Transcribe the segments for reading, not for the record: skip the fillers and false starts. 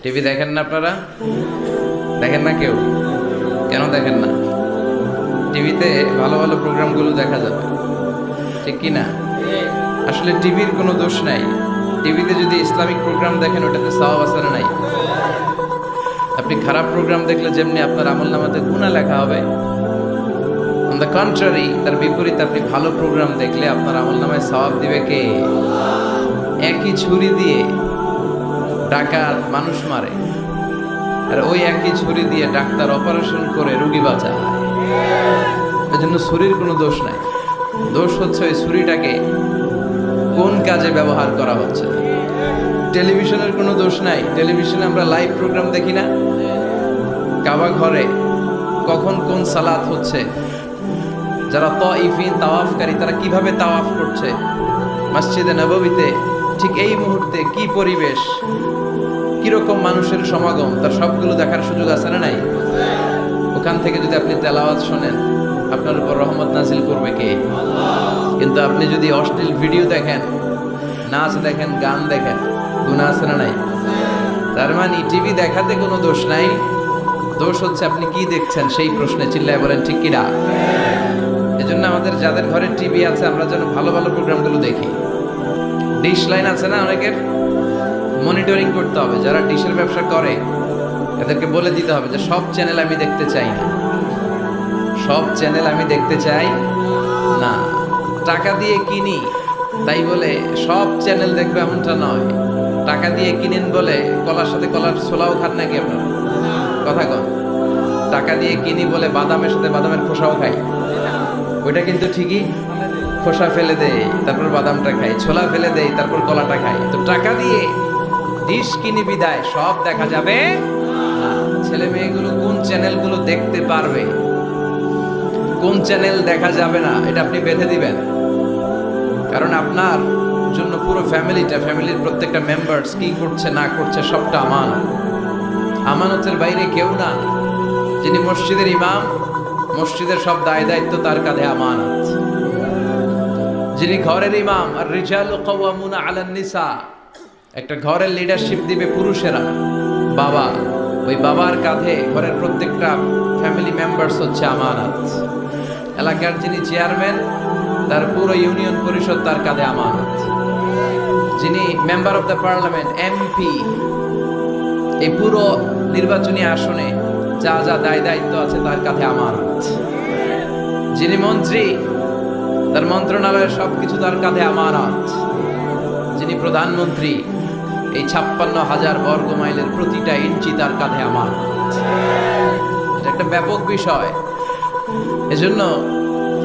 TV দেখেন না আপনারা? দেখেন না কেউ? কেন দেখেন না? টিভিতে ভালো ভালো প্রোগ্রামগুলো দেখা যাবে, ঠিক কি না? আসলে টিভির কোনো দোষ নাই। টিভিতে যদি ইসলামিক প্রোগ্রাম দেখেন ওটাতে সওয়াব আছে না নাই? আপনি খারাপ প্রোগ্রাম দেখলে যেমনি আপনার আমলনামাতে গুনাহ লেখা হবে, অন দ্য কন্ট্রারি তার বিপরীত আপনি ভালো প্রোগ্রাম দেখলে আপনার আমলনামায় সওয়াব দিবে কে? একই ছুরি দিয়ে ডাকাত মানুষ মারে, আর ওই একই ছুরি দিয়ে ডাক্তার অপারেশন করে রোগী বাঁচায়। এজন্য ছুরির কোনো দোষ নাই, দোষ হচ্ছে ওই ছুরিটাকে কোন কাজে ব্যবহার করা হচ্ছে। টেলিভিশনের কোনো দোষ নাই, টেলিভিশনে আমরা লাইভ প্রোগ্রাম দেখি না? কাবা ঘরে কখন কোন সালাত হচ্ছে, যারা তাওয়াফিন তাওয়াফকারী তারা কিভাবে তাওয়াফ করছে, মসজিদে নববীতে ঠিক এই মুহূর্তে কি পরিবেশ, কিরকম মানুষের সমাগম, তার সবগুলো দেখার সুযোগ আছে না নাই? ওখান থেকে যদি আপনি তেলাওয়াত শোনেন আপনার উপর রহমত নাজিল করবে কে? কিন্তু আপনি যদি অশ্লীল ভিডিও দেখেন, নাচ দেখেন, গান দেখেন, গুনাহ আছে না নাই? তার মানে টিভি দেখাতে কোনো দোষ নাই, দোষ হচ্ছে আপনি কি দেখছেন সেই প্রশ্নে চিল্লায় বলেন ঠিক কিনা? এজন্য আমাদের যাদের ঘরে টিভি আছে আমরা যেন ভালো ভালো প্রোগ্রামগুলো দেখি। ডিশ লাইন আছে না অনেকের, মনিটরিং করতে হবে। যারা ডিশের ব্যবসা করে এদেরকে বলে দিতে হবে যে সব চ্যানেল আমি দেখতে চাই না, সব চ্যানেল আমি দেখতে চাই না। টাকা দিয়ে কিনি তাই বলে সব চ্যানেল দেখবে এমনটা নয়। টাকা দিয়ে কিনেন বলে কলার সাথে কলার ছোলাও খান নাকি আপনার? কথা কন। টাকা দিয়ে কিনি বলে বাদামের সাথে বাদামের খোসাও খাই, ওইটা কিন্তু ঠিকই খোসা ফেলে দেয় তারপর বাদামটা খাই, ছোলা ফেলে দেয় তারপর কলাটা খাই। তো টাকা দিয়ে ডিশ কিনি বিদায় সব দেখা যাবে না। ছেলে মেয়েগুলো কোন চ্যানেলগুলো দেখতে পারবে, কোন চ্যানেল দেখা যাবে না, এটা আপনি বেঁধে দিবেন। কারণ আপনার জন্য পুরো ফ্যামিলিটা, ফ্যামিলির প্রত্যেকটা মেম্বার্স কি করছে না করছে সবটা আমানত। আমানতের বাইরে কেউ না। যিনি মসজিদের ইমাম, মসজিদের সব দায় দায়িত্ব তার কাঁধে আমানত। যিনি ঘরের ইমাম, আর রিজালু কাওয়ামুনা আলান নিসা, একটা ঘরের লিডারশিপ দিবে পুরুষেরা, বাবা, ওই বাবার কাঁধে ঘরের প্রত্যেকটা ফ্যামিলি মেম্বার্স হচ্ছে আমানত। এলাকার যিনি চেয়ারম্যান তার পুরো ইউনিয়ন পরিষদ তার কাঁধে আমানত। যিনি member of the parliament, MP, এই পুরো নির্বাচনী আসনে যা যা দায় দায়িত্ব আছে তার কাঁধে আমানত। যিনি মন্ত্রী তার মন্ত্রণালয়ের সবকিছু তার কাঁধে আমানত। যিনি প্রধানমন্ত্রী এই 56,000 বর্গ মাইলের প্রতিটা ইঞ্চি তার কাঁধে আমানত। এটা একটা ব্যাপক বিষয়। এজন্য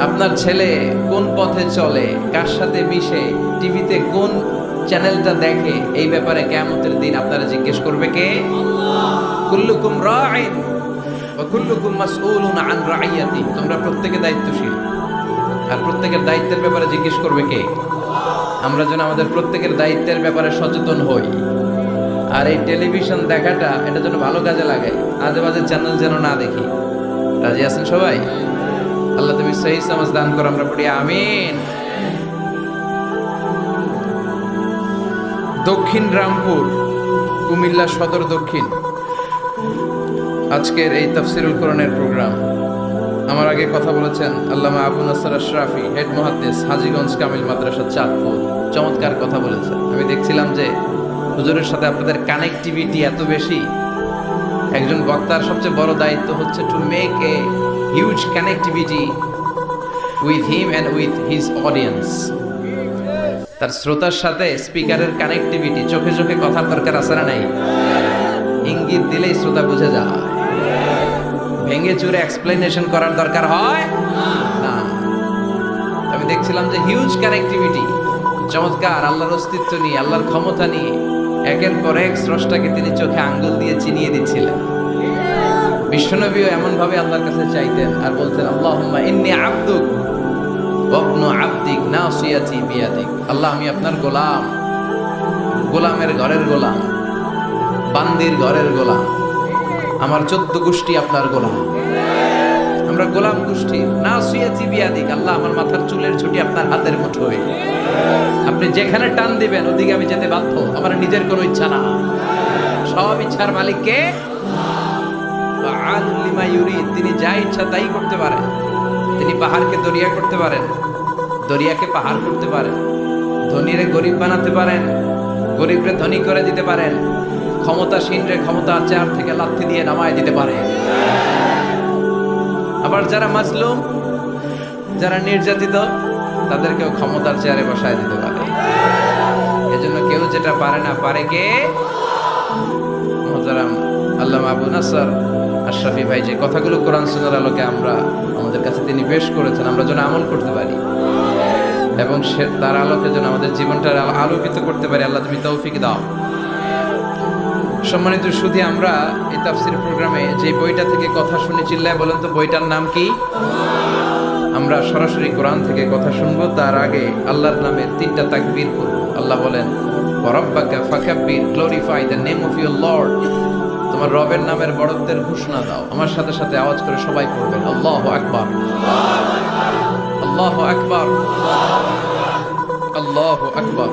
আপনার ছেলে কোন পথে চলে, কার সাথে মিশে, টিভিতে কোন চ্যানেলটা দেখে, এই ব্যাপারে কিয়ামতের দিন আপনারা জিজ্ঞেস করবে কে? কুল্লুকুম রাঈন ওয়া কুল্লুকুম মাসউলুন আন রাইয়াতি। তোমরা প্রত্যেকে দায়িত্বশীল, আর প্রত্যেকের দায়িত্বের ব্যাপারে জিজ্ঞেস করবে কে? আমরা যেন আমাদের প্রত্যেকের দায়িত্বের ব্যাপারে সচেতন হই। আর এই টেলিভিশন দেখাটা এটা যেন ভালো কাজে লাগাই, আজে বাজে চ্যানেল যেন না দেখি। রাজি আছেন সবাই? আল্লাহ তুমি সহি সমাজ দান করো, আমরা পড়ি আমিন। দক্ষিণ রামপুর, কুমিল্লা সদর দক্ষিণ, আজকের এই তাফসিরুল কোরআনের প্রোগ্রাম। আমার আগে কথা বলেছেন আল্লামা আবু নাসর আশরাফি, হেড মুহাদ্দিস, হাজীগঞ্জ কামিল মাদ্রাসা চাঁদপুর। চমৎকার কথা বলেছেন। আমি দেখছিলাম যে হুজুরের সাথে আপনাদের কানেক্টিভিটি এত বেশি। একজন বক্তার সবচেয়ে বড় দায়িত্ব হচ্ছে to make a huge connectivity with him and with his audience. তার শ্রোতার সাথে স্পিকারের কানেক্টিভিটি, চোখে চোখে কথার দরকার আছে না নাই? ইঙ্গিত দিলেই শ্রোতা বুঝে যায়। ভেঙে চুরে এক্সপ্লেনেশন করার দরকার হয় না। আমি দেখছিলাম যে হিউজ কানেক্টিভিটি, চমৎকার, আল্লাহর অস্তিত্ব নিয়ে, আল্লাহর ক্ষমতা নিয়ে একের পর এক স্রষ্টাকে তিনি চোখে আঙ্গুল দিয়ে চিনিয়ে দিচ্ছিলেন। বিশ্বনবীও এমন ভাবে আল্লাহর কাছে চাইতেন আর বলতেন, আল্লাহুম্মা ইন্নী আবদুক ওয়া ইবনু আবদিক নাসিয়াতি বিয়াদিক। আল্লাহ আমি আপনার গোলাম, গোলামের ঘরের গোলাম, বান্দির ঘরের গোলাম, আমার 14 গোষ্ঠী আপনার গোলাম। আমরা গোলাম গোষ্ঠী। নাসিয়াতি বিয়াদিক, আল্লাহ আমার মাথার চুলের ছুটি আপনার হাতের মুঠোয়। আপনি যেখানে টান দিবেন ওদিকে আমি যেতে বাধ্য, আমার নিজের কোনো ইচ্ছা না। সব ইচ্ছার মালিক কে? ফাআলুল লিমা ইউরিদ, তিনি যা ইচ্ছা তাই করতে পারেন। তিনি পাহাড়কে দরিয়া করতে পারেন, দরিয়াকে পাহাড় করতে পারেন, ধনীরে গরিব বানাতে পারেন, গরিবরে ধনী করে দিতে পারেন, ক্ষমতাসীনরে ক্ষমতার চেয়ার থেকে লাথি দিয়ে নামায় দিতে পারেন। আবার যারা মাজলুম, যারা নির্যাতিত, তাদেরকেও ক্ষমতার চেয়ারে বসায় দিতে পারে। এজন্য কেউ যেটা পারে না, পারে কে? মুহতারাম আল্লামা আবু নাসর আশরাফি ভাই যে কথাগুলো কোরআন সুন্নাহর আলোকে আমাদের কাছে তিনি পেশ করেছেন, আমরা যেন আমল করতে পারি এবং তার আলোকে যেন আমাদের জীবনটা আলোকিত করতে পারি। আল্লাহ তুমি তৌফিক দাও। সম্মানিত সুধী, আমরা এই তাফসীর প্রোগ্রামে যে বইটা থেকে কথা শুনে, চিল্লায় বলেন তো বইটার নাম কি? আমরা সরাসরি কোরআন থেকে কথা শুনবো, তার আগে আল্লাহর নামের 3টা তাকবীর করব। আল্লাহ বলেন ওয়ারাব্বাকা ফাকাব্বির, glorify the name of your lord. তোমার রবের নামের বড়ত্বের ঘোষণা দাও। আমার সাথে সাথে আওয়াজ করে সবাই পড়বেন আল্লাহু আকবার, আল্লাহু আকবার, আল্লাহু আকবার।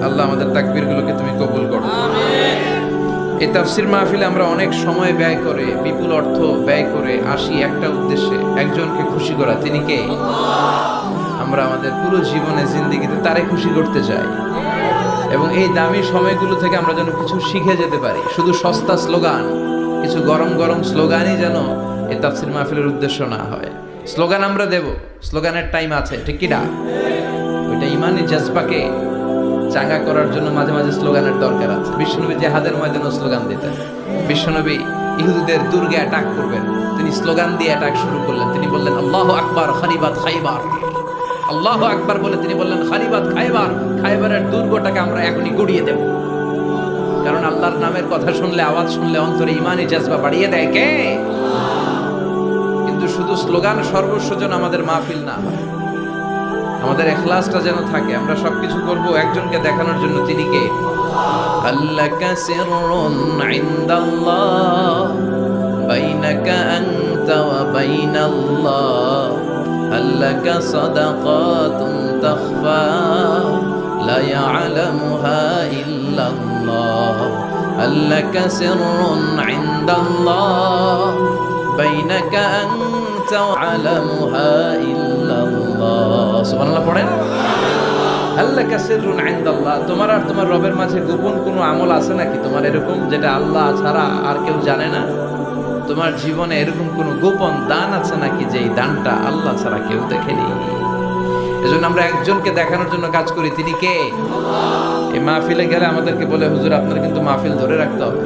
আল্লাহ আমাদের তাকবীরগুলোকে তুমি কবুল করো। এই তাফসীর মাহফিলে আমরা অনেক সময় ব্যয় করে, বিপুল অর্থ ব্যয় করে আসি একটা উদ্দেশ্যে, একজনকে খুশি করা। তিনি কে? আমরা আমাদের পুরো জীবনে জিন্দেগিতে তারে খুশি করতে চাই এবং এই দামি সময়গুলো থেকে আমরা যেন কিছু শিখে যেতে পারি। শুধু সস্তা স্লোগান, কিছু গরম গরম স্লোগানই যেন এই তাফসীর মাহফিলের উদ্দেশ্য না হয়। স্লোগান আমরা দেব, স্লোগানের টাইম আছে, ঠিক কি না? ওইটা ইমানি জজবাকে চাঙ্গা করার জন্য মাঝে মাঝে স্লোগানের দরকার আছে। বিশ্বনবী জিহাদের ময়দানে স্লোগান দিতেন। বিশ্বনবী ইহুদিদের দুর্গে অ্যাটাক করবেন, তিনি স্লোগান দিয়ে অ্যাটাক শুরু করলেন। তিনি বললেন আল্লাহু আকবার খালিবাত খাইবার, আল্লাহু আকবার বলে তিনি বললেন খালিবাত খাইবার, খাইবারের দুর্গটাকে আমরা এখনই গুড়িয়ে দেব। কারণ আল্লাহর নামের কথা শুনলে, আওয়াজ শুনলে অন্তরে ইমানি জজবা বাড়িয়ে দেয় কে? কিন্তু শুধু স্লোগান সর্বস্ব যেন আমাদের মাহফিল না হয়, আমাদের ইখলাসটা যেন থাকে। আমরা সবকিছু করব একজনকে দেখানোর জন্য। তিনি কে? আল্লাকা সিররুন ইনদাল্লাহ বাইনাকা আনতা ওয়া বাইনাল্লাহ, আল্লাকা সাদাকাতুন তাখফা লা ইয়ালামুহা ইল্লাল্লাহ, আল্লাকা সিররুন ইনদাল্লাহ বাইনাকা আনতা ওয়া ইয়ালামুহা ইল্লাল্লাহ। সুবহানাল্লাহ পড়েন। আল্লাকা সিররুন ইনদাল্লাহ, তোমার আর তোমার রবের মাঝে গোপন কোনো আমল আছে নাকি তোমার এরকম, যেটা আল্লাহ ছাড়া আর কেউ জানে না? তোমার জীবনে এরকম কোনো গোপন দান আছে নাকি যে এই দানটা আল্লাহ ছাড়া কেউ দেখেনি? এজন্য আমরা একজনকে দেখানোর জন্য কাজ করি। তিনি কে? এই মাহফিলে গেলে আমাদেরকে বলে হুজুর আপনার কিন্তু মাহফিল ধরে রাখতে হবে।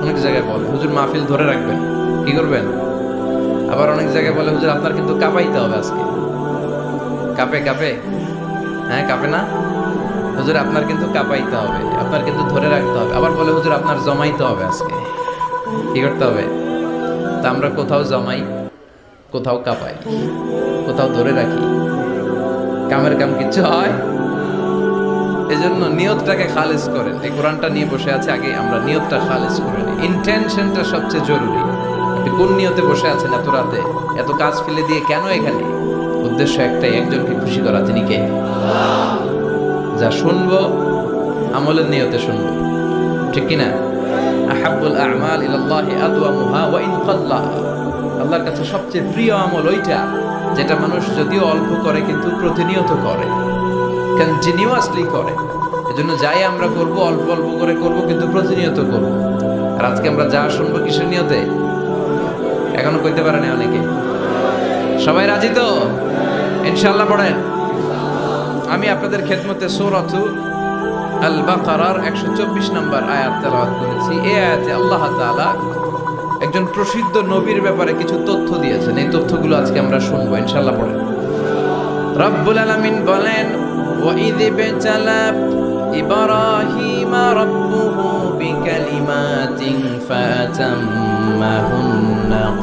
অনেক জায়গায় বলে হুজুর মাহফিল ধরে রাখবেন, কি করবেন? আবার অনেক জায়গায় বলে হুজুর আপনার কিন্তু কাঁপাইতে হবে আজকে। কাঁপে কাঁপে? হ্যাঁ কাঁপে না? হুজুর আপনার কিন্তু কাঁপাইতে হবে, আপনার কিন্তু ধরে রাখতে হবে। আবার বলে হুজুর আপনার জমাইতে হবে আজকে। কি করতে হবে? তা আমরা কোথাও জমাই, কোথাও কাঁপাই, কোথাও ধরে রাখি, কামের কাম কিচ্ছু হয়। এজন্য নিয়তটাকে খালেজ করেন। এই কোরআনটা নিয়ে বসে আছে, আগে আমরা নিয়তটা খালেজ করে নিই। ইন্টেনশনটা সবচেয়ে জরুরি। আপনি কোন নিয়তে বসে আছেন এত রাতে, এত কাজ ফেলে দিয়ে কেন এখানে? উদ্দেশ্য একটাই, একজনকে খুশি করা। তিনি কে? যা শুনবো আমলের নিয়তে শুনবো, ঠিক কিনা? আহাব্বুল আ'মাল ইলাল্লাহি আদওয়ামুহা ওয়া ইন কাল্লা, আল্লাহর কাছে সবচেয়ে প্রিয় আমল ওইটা যেটা মানুষ যদিও অল্প করে কিন্তু প্রতিনিয়ত করে, কন্টিনিউয়াসলি করে। এজন্য যাই আমরা করব অল্প অল্প করে করব, কিন্তু প্রতিনিয়ত করব। আর আজকে আমরা যা শুনবো কিসের নিয়তে এখনো কইতে পারে না অনেকে। সবাই রাজি তো? ইনশাআল্লাহ পড়েন। আমি আপনাদের খেদমতে সূরাতু আল বাকারার 124 নম্বর আয়াত তেলাওয়াত করেছি। এই আয়াতে আল্লাহ তাআলা একজন প্রসিদ্ধ নবীর ব্যাপারে কিছু তথ্য দিয়েছেন। এই তথ্যগুলো আজকে আমরা শুনবো, ইনশাআল্লাহ পড়েন। রব্বুল আলামিন বলেন ওয়া ইয বিতালা ইব্রাহিমা রাব্বুহু বিকালিমাতিন ফাতাম্মাহুন্না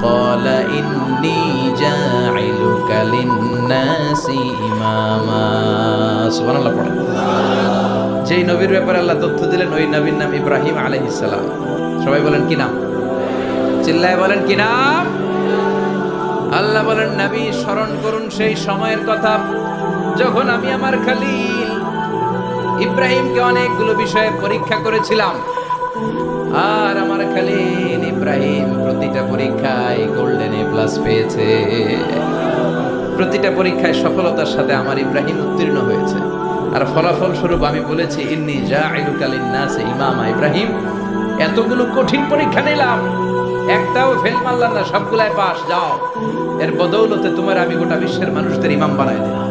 ক্বালা ইন্নী জা'iলুকা লিন-নাসি ইমামা। সুবহানাল্লাহ পড়েন। যেই নবীর ব্যাপারে আল্লাহ তথ্য দিলেন ওই নবীর নাম ইব্রাহিম আলাইহিস সালাম। সবাই বলেন কি নাম? চিল্লায় বলেন কি নাম? আল্লাহ বলেন নবী স্মরণ করুন সেই সময়ের কথা যখন আমি আমার খলিল ইব্রাহিমকে অনেকগুলো বিষয়ে পরীক্ষা করেছিলাম, আর আমার খালিল ইব্রাহিম প্রতিটা পরীক্ষায় গোল্ডেন এ প্লাস পেয়েছে। প্রতিটা পরীক্ষায় সফলতার সাথে আমার ইব্রাহিম উত্তীর্ণ হয়েছে। আর ফলাফল স্বরূপ আমি বলেছি, ইন্নী জাইলুকা লিন্নাসি ইমামা। ইব্রাহিম, এতগুলো কঠিন পরীক্ষা নিলাম, একটাও ফেল মারলাম না, সবগুলাই পাস। যাও, এর বদৌলতে তোমার আমি গোটা বিশ্বের মানুষদের ইমাম বানাই দিলাম।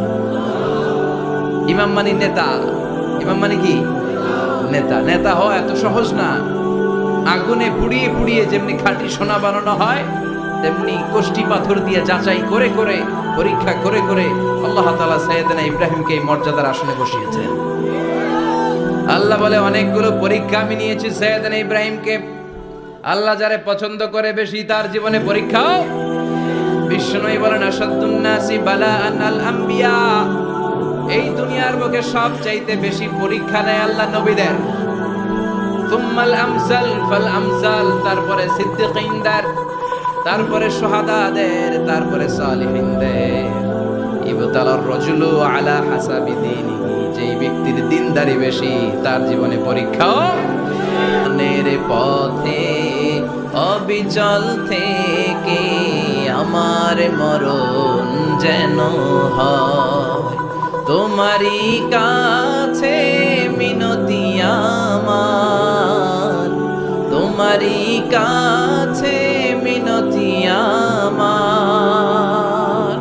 ইমাম মানে নেতা। ইমাম মানে কি? নেতা। নেতা হওয়া এত সহজ না। আগুনে পুড়িয়ে পুড়িয়ে যেমনি খাঁটি সোনা বানানো হয়, তেমনি কষ্টি পাথর দিয়ে যাচাই করে করে, পরীক্ষা করে করে আল্লাহ তাআলা সাইয়েদনা ইব্রাহিমকে এই মর্যাদার আসনে বসিয়েছেন। আল্লাহ বলে, অনেকগুলো পরীক্ষা আমি নিয়েছি সাইয়েদনা ইব্রাহিমকে। আল্লাহ যারে পছন্দ করে বেশি, তার জীবনে পরীক্ষাও। বিশ্বনবী বলেন, আশাদ্দুন নাসি বালাআন আল আম্বিয়া। এই দুনিয়ার বুকে সবচাইতে বেশি পরীক্ষা নেয় আল্লাহ নবীদের। সুম্মাল আমসাল ফাল আমসাল, তারপরে সিদ্দিকিনদের, তারপরে শুহাদাদের, তারপরে সালিহিনদের। ইবতালার রাজুলু আলা হাসাবি দীনিহি, যেই ব্যক্তির দিনদারি বেশি, তার জীবনে পরীক্ষাও। নের পথে অবিচল থেকে আমার মরণ যেন হয়, তোমারই কাছে মিনতি আমার, তোমারই কাছে মিনতি আমার।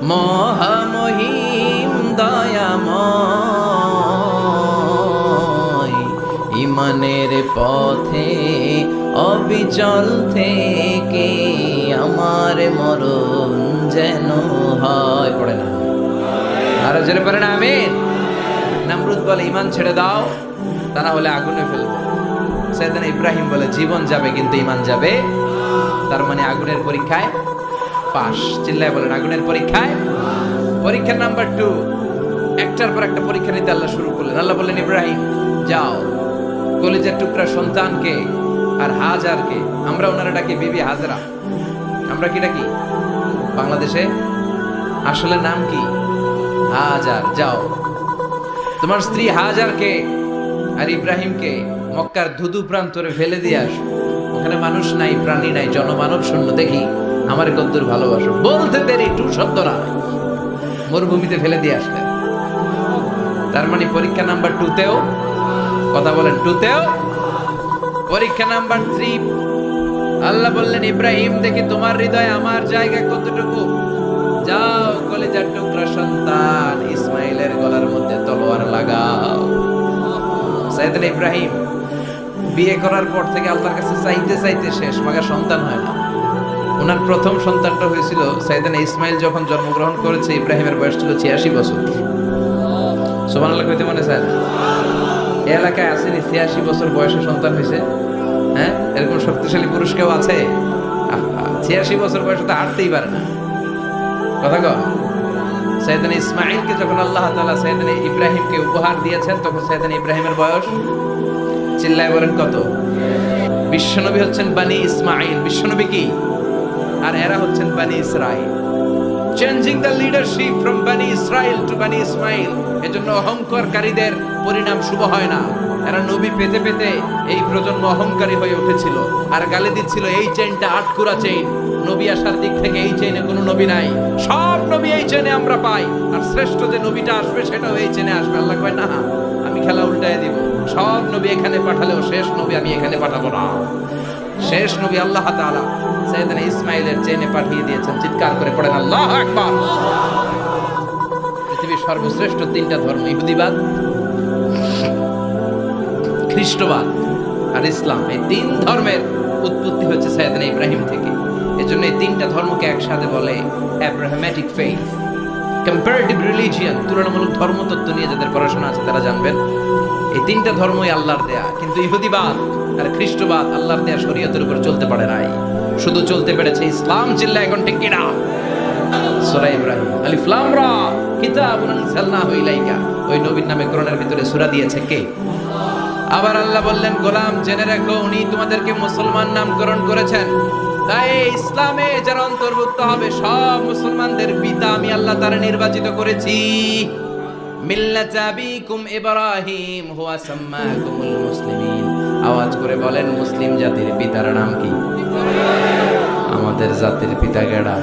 মহামহিম দয়াময়, ইমানের পথে অবিচল থেকে আমার মরণ যেন হয়। পড়ে না, আরো জোরে পড়ে না, আমিন। নমরুদ বলে, ইমান ছেড়ে দাও, তা না হলে আগুনে ফেলবো। সাইয়েদনা ইব্রাহিম বলে, জীবন যাবে কিন্তু ইমান যাবে। তার মানে আগুনের পরীক্ষায় পাস। চিল্লায় বলেন, আগুনের পরীক্ষায়। পরীক্ষা নাম্বার 2, একটার পর একটা পরীক্ষা নিতে আল্লাহ শুরু করলেন। আল্লাহ বললেন, ইব্রাহিম যাও, কলিজার টুকরা সন্তানকে আর হাজারকে, আমরা ওনারা ডাকি বিবি হাজরা, আমরা কি ডাকি বাংলাদেশে, আসলে নাম কি হাজার। যাও, তোমার স্ত্রী হাজারকে আর ইব্রাহিমকে মক্কার ধুধু প্রান্তরে ফেলে দিয়ে আসো। ওখানে মানুষ নাই, প্রাণী নাই, জনমানব শূন্য। দেখি আমার কদ্দুর ভালোবাসো। বলতে দেরি, টু শব্দ না, মরুভূমিতে ফেলে দিয়ে আসলেন। তার মানে পরীক্ষা নাম্বার 2তেও, কথা বলেন, 2তেও। পরীক্ষা নাম্বার 3, আল্লাহ বললেন, ইব্রাহিম দেখি তোমার হৃদয়ে আমার জায়গা কতটুকু। যাও, কলিজার টুকরা সন্তান ইসমাইলের গলার মধ্যে তলোয়ার লাগাও। সাইয়েদনা ইব্রাহিম বিয়ে করার পর থেকে আল্লাহর কাছে চাইতে চাইতে শেষ, মাগা সন্তান হয় না। ওনার প্রথম সন্তানটা হয়েছিল সাইয়েদনা ইসমাইল যখন জন্মগ্রহণ করেছে, ইব্রাহিমের বয়স ছিল 86 বছর। সুবহানাল্লাহ কইতে মনে চায় না? এই এলাকায় আসেনি 86 বছর বয়সে সন্তান হয়েছে? হ্যাঁ, এরকম শক্তিশালী পুরুষ কেউ আছে? 86 বছর বয়সে তো হাঁটতেই পারে না। কথা কও। সাইয়েদনা ইসমাইলকে যখন আল্লাহ তাআলা সাইয়েদনা ইব্রাহিমকে উপহার দিয়েছেন, তখন সাইয়েদনা ইব্রাহিমের বয়স, চিল্লায় বলেন কত? বিশ্বনবী হচ্ছেন বানি ইসমাইল। বিশ্বনবী কি? আর এরা হচ্ছেন বানি Israil. Changing the leadership from বানি ইসরাইল টু বানি ইসমাইল। এজন্য অহংকারকারীদের পরিণাম শুভ হয় না। এরা নবী পেতে পেতে এই প্রজন্ম অহংকারী হয়ে উঠেছিল, আর গালি দিচ্ছিল এই চেইনটা আটকুরা চেইন, নবী আসার দিক থেকে এই চেইনে কোনো নবী নাই, সব নবী এই চেইনে আমরা পাই, আর শ্রেষ্ঠ যে নবীটা আসবে সেটাও এই চেইনে আসবে। আল্লাহ কয়, না, আমি খেলা উল্টায় দিব। সব নবী এখানে পাঠালেও শেষ নবী আমি এখানে পাঠাবো না। শেষ নবী আল্লাহ তাআলা সাইয়েদনা ইসমাইলের চেইনে পাঠিয়ে দিয়েছেন। চিৎকার করে পড়েন আল্লাহু আকবার। পৃথিবীর সর্বশ্রেষ্ঠ 3টা ধর্ম, ইহুদিবাদ, খ্রিস্টবাদ আর ইসলাম, এই 3 ধর্মের উৎপত্তি হচ্ছে সাইয়েদনা ইব্রাহিম থেকে। এজন্য এই 3টা ধর্মকে একসাথে বলে অ্যাব্রাহামেটিক ফেইথ, কম্পারেটিভ রিলিজিয়ন। তুলনামূলক ধর্মতত্ত্ব নিয়ে যাদের পড়াশোনা আছে তারা জানবেন, এই 3টা ধর্মই আল্লাহর দেয়া। কিন্তু ইহুদিবাদ আর খ্রিস্টবাদ আল্লাহর দেয়া শরীয়তের উপর চলতে পারে নাই, শুধু চলতে পেরেছে ইসলাম। চিল্লা এখন ঠিক কিনা? সূরা ইব্রাহিম, আলিফ লাম রা, কিতাবুন আনজালনাহু ইলাইকা। ওই নবীর নামে কোরআনের ভিতরে সূরা দিয়েছে কে? আবার আল্লাহ বললেন, গোলাম জেনে রাখো, উনি তোমাদেরকে মুসলমান নামকরণ করেছেন। তাই ইসলামে যারা অন্তর্ভুক্ত হবে সব মুসলমানদের পিতা আমি আল্লাহ তারা নির্বাচিত করেছি। মিল্লাতা আবিকুম ইব্রাহিম হুয়া সাম্মাকুমুল মুসলিমিন। আওয়াজ করে বলেন, মুসলিম জাতির পিতার নাম কি? আমাদের জাতির পিতা কেডা?